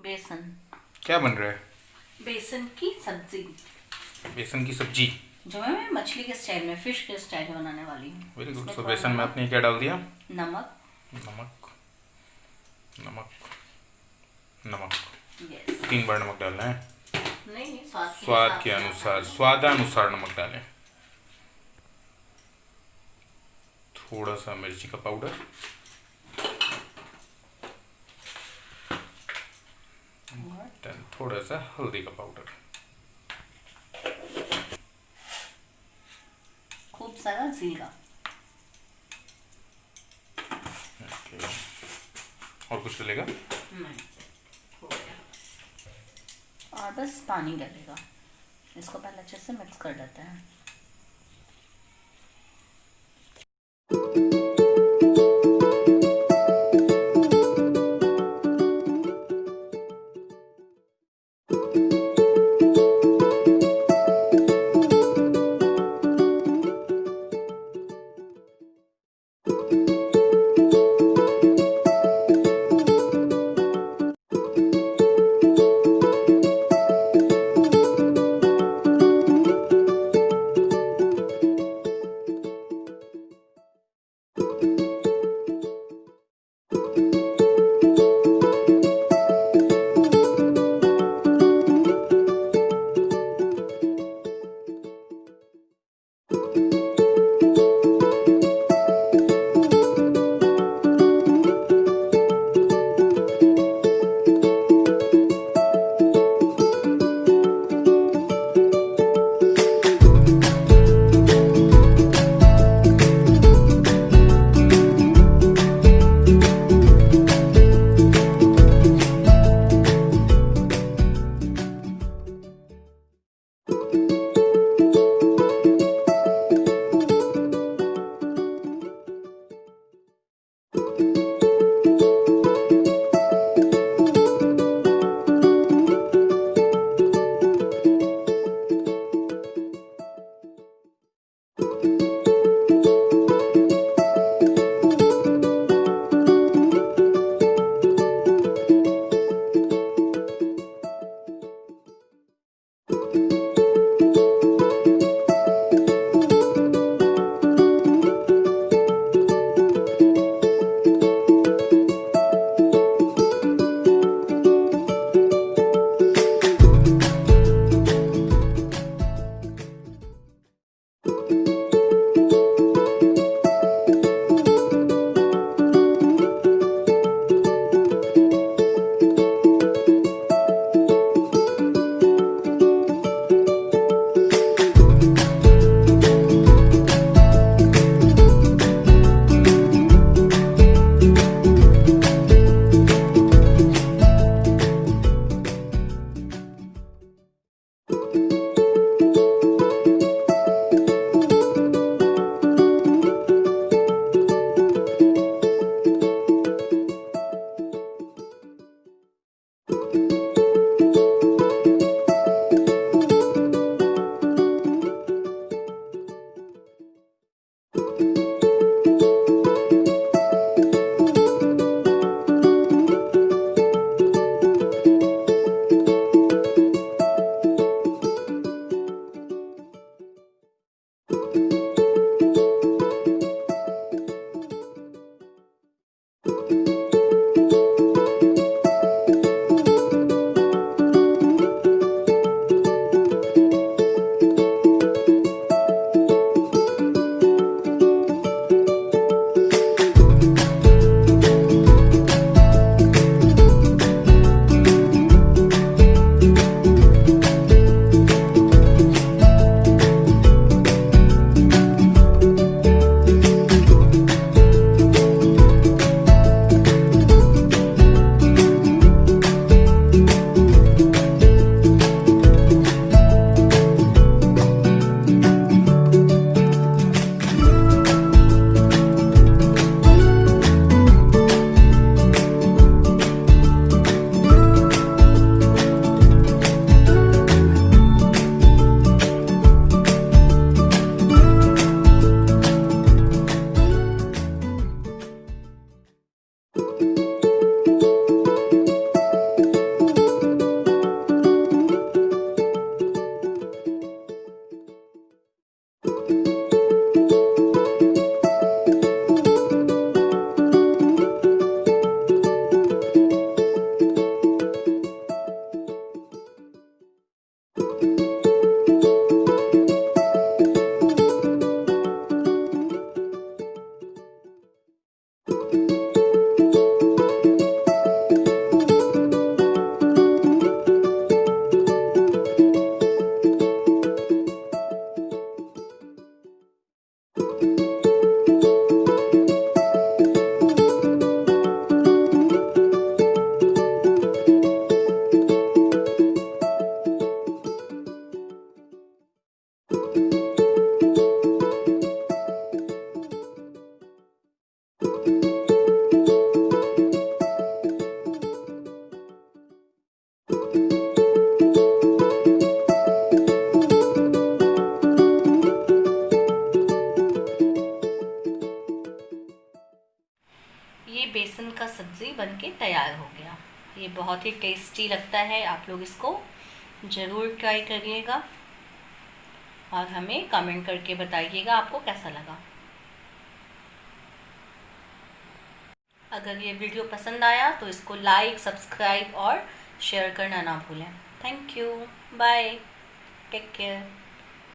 बेसन। क्या बन रहा है? बेसन की सब्जी। बेसन की सब्जी। जो मैं मछली के स्टाइल में, फिश के स्टाइल में बनाने वाली हूँ। Very good. तो बेसन में आपने क्या डाल दिया? नमक। नमक नमक नमक। यस। 3 बार नमक डालना है। नहीं, स्वाद के अनुसार, स्वादानुसार नमक डालें। थोड़ा सा मिर्ची का पाउडर, थोड़ा सा हल्दी का पाउडर, खूब सारा जीरा। ओके। और कुछ डलेगा? नहीं, हो गया। और बस पानी डलेगा। इसको पहले अच्छे से मिक्स कर देते हैं। ये बेसन का सब्ज़ी बनके तैयार हो गया। ये बहुत ही टेस्टी लगता है, आप लोग इसको ज़रूर ट्राई करिएगा और हमें कमेंट करके बताइएगा आपको कैसा लगा। अगर ये वीडियो पसंद आया तो इसको लाइक, सब्सक्राइब और शेयर करना ना भूलें। Thank you, bye, take care.